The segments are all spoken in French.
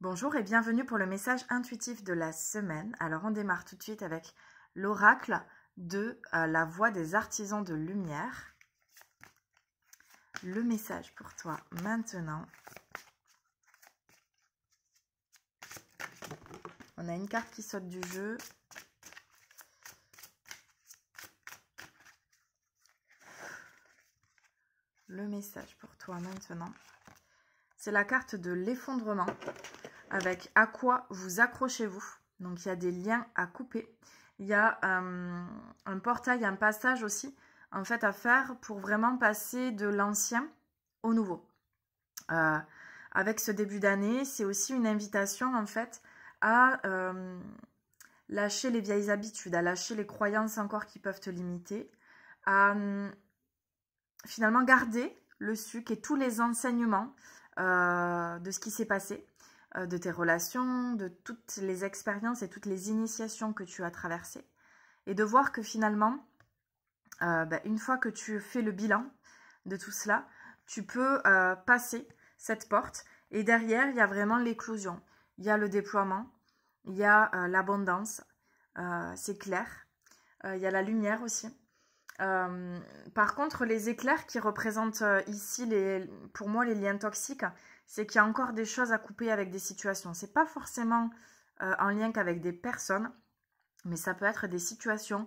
Bonjour et bienvenue pour le message intuitif de la semaine. Alors on démarre tout de suite avec l'oracle de la voix des artisans de lumière. Le message pour toi maintenant. On a une carte qui saute du jeu. Le message pour toi maintenant. C'est la carte de l'effondrement avec à quoi vous accrochez-vous. Donc il y a des liens à couper. Il y a un portail, un passage aussi en fait à faire pour vraiment passer de l'ancien au nouveau. Avec ce début d'année, c'est aussi une invitation en fait à lâcher les vieilles habitudes, à lâcher les croyances encore qui peuvent te limiter, à finalement garder le sucre et tous les enseignements de ce qui s'est passé, de tes relations, de toutes les expériences et toutes les initiations que tu as traversées. Et de voir que finalement, une fois que tu fais le bilan de tout cela, tu peux passer cette porte. Et derrière, il y a vraiment l'éclosion. Il y a le déploiement, il y a l'abondance, c'est clair. Il y a la lumière aussi. Par contre, les éclairs qui représentent ici, pour moi, les liens toxiques, c'est qu'il y a encore des choses à couper avec des situations. C'est pas forcément en lien qu'avec des personnes, mais ça peut être des situations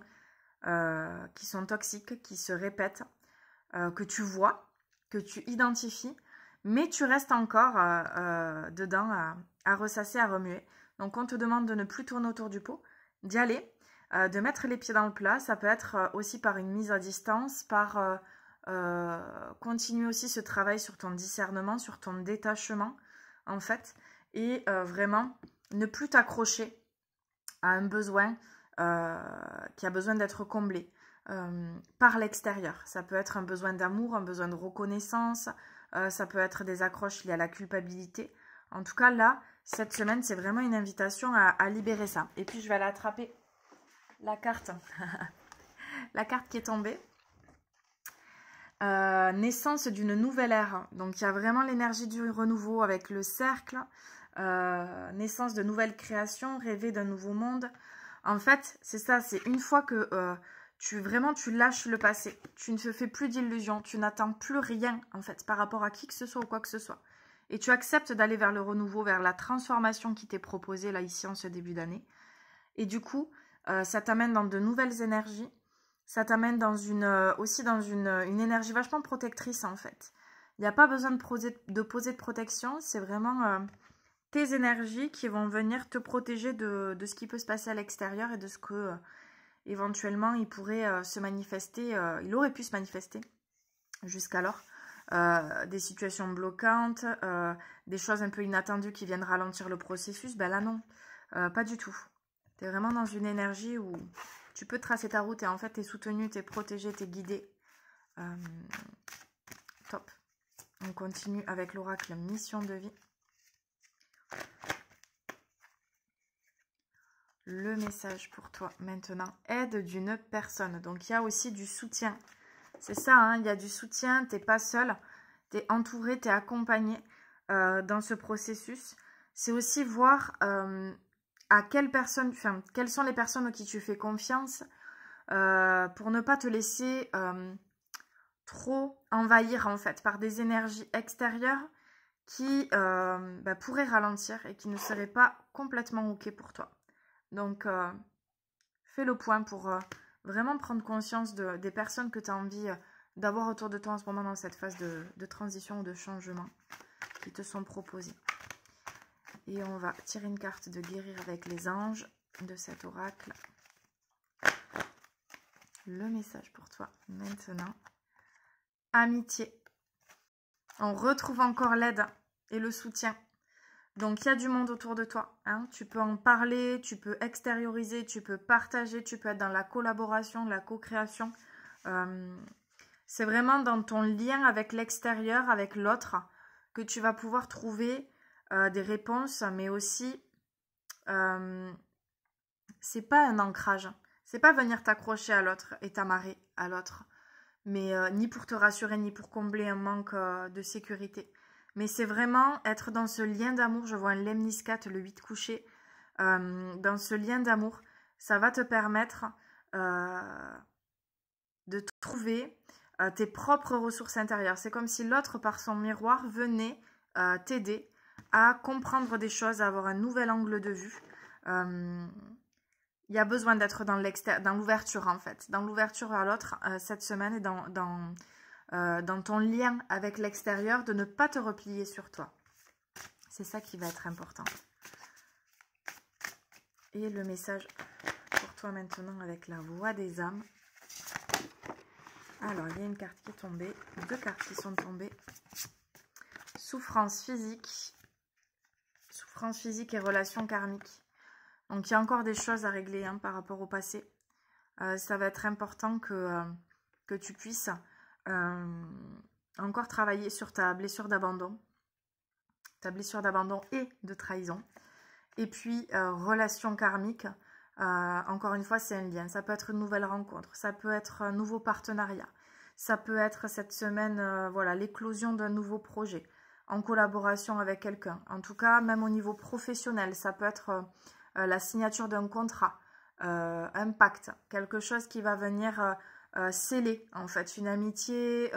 qui sont toxiques, qui se répètent, que tu vois, que tu identifies, mais tu restes encore dedans à ressasser, à remuer. Donc, on te demande de ne plus tourner autour du pot, d'y aller, de mettre les pieds dans le plat. Ça peut être aussi par une mise à distance, par continuer aussi ce travail sur ton discernement, sur ton détachement, en fait, et vraiment ne plus t'accrocher à un besoin qui a besoin d'être comblé par l'extérieur. Ça peut être un besoin d'amour, un besoin de reconnaissance, ça peut être des accroches liées à la culpabilité. En tout cas, là, cette semaine, c'est vraiment une invitation à libérer ça. Et puis, je vais aller attraper la carte, la carte qui est tombée. Naissance d'une nouvelle ère. Donc, il y a vraiment l'énergie du renouveau avec le cercle. Naissance de nouvelles créations, rêver d'un nouveau monde. En fait, c'est ça, c'est une fois que tu lâches le passé, tu ne te fais plus d'illusions, tu n'attends plus rien en fait par rapport à qui que ce soit ou quoi que ce soit. Et tu acceptes d'aller vers le renouveau, vers la transformation qui t'est proposée là ici en ce début d'année. Et du coup, ça t'amène dans de nouvelles énergies, ça t'amène dans aussi dans une énergie vachement protectrice en fait. Il n'y a pas besoin de poser de protection, c'est vraiment tes énergies qui vont venir te protéger de ce qui peut se passer à l'extérieur et de ce que éventuellement il pourrait se manifester, il aurait pu se manifester jusqu'alors. Des situations bloquantes, des choses un peu inattendues qui viennent ralentir le processus, ben là non, pas du tout. Tu es vraiment dans une énergie où tu peux tracer ta route et en fait tu es soutenu, tu es protégé, tu es guidé. Top. On continue avec l'oracle mission de vie. Le message pour toi maintenant, aide d'une personne. Donc il y a aussi du soutien. C'est ça, hein, il y a du soutien, tu n'es pas seul, tu es entouré, tu es accompagné dans ce processus. C'est aussi voir à quelles sont les personnes auxquelles tu fais confiance pour ne pas te laisser trop envahir en fait par des énergies extérieures qui pourraient ralentir et qui ne seraient pas complètement OK pour toi. Donc, fais le point pour vraiment prendre conscience des personnes que tu as envie d'avoir autour de toi en ce moment dans cette phase de transition ou de changement qui te sont proposées. Et on va tirer une carte de guérir avec les anges de cet oracle. Le message pour toi maintenant. Amitié. On retrouve encore l'aide et le soutien. Donc, il y a du monde autour de toi. Hein. Tu peux en parler, tu peux extérioriser, tu peux partager, tu peux être dans la collaboration, la co-création. C'est vraiment dans ton lien avec l'extérieur, avec l'autre, que tu vas pouvoir trouver des réponses, mais aussi, c'est pas un ancrage. C'est pas venir t'accrocher à l'autre et t'amarrer à l'autre. Mais ni pour te rassurer, ni pour combler un manque de sécurité. Mais c'est vraiment être dans ce lien d'amour. Je vois un lemniscate, le 8 couché. Dans ce lien d'amour, ça va te permettre de trouver tes propres ressources intérieures. C'est comme si l'autre, par son miroir, venait t'aider à comprendre des choses, à avoir un nouvel angle de vue. Il y a besoin d'être dans l'ouverture, en fait. Dans l'ouverture à l'autre cette semaine et dans ton lien avec l'extérieur, de ne pas te replier sur toi. C'est ça qui va être important. Et le message pour toi maintenant avec la voix des âmes. Alors, il y a une carte qui est tombée, 2 cartes qui sont tombées. Souffrance physique et relations karmiques. Donc, il y a encore des choses à régler hein, par rapport au passé. Ça va être important que tu puisses encore travailler sur ta blessure d'abandon. Ta blessure d'abandon et de trahison. Et puis, relations karmiques. Encore une fois, c'est un lien. Ça peut être une nouvelle rencontre. Ça peut être un nouveau partenariat. Ça peut être cette semaine, voilà, l'éclosion d'un nouveau projet en collaboration avec quelqu'un. En tout cas, même au niveau professionnel, ça peut être la signature d'un contrat, un pacte, quelque chose qui va venir sceller, en fait, une amitié,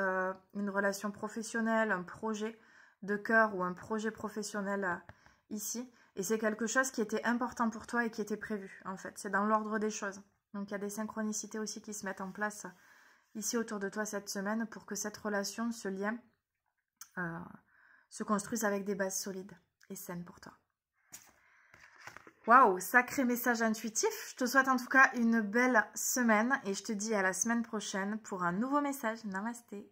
une relation professionnelle, un projet de cœur ou un projet professionnel ici. Et c'est quelque chose qui était important pour toi et qui était prévu, en fait. C'est dans l'ordre des choses. Donc, il y a des synchronicités aussi qui se mettent en place ici autour de toi cette semaine pour que cette relation, ce lien, se construise avec des bases solides et saines pour toi. Waouh, sacré message intuitif. Je te souhaite en tout cas une belle semaine et je te dis à la semaine prochaine pour un nouveau message. Namasté.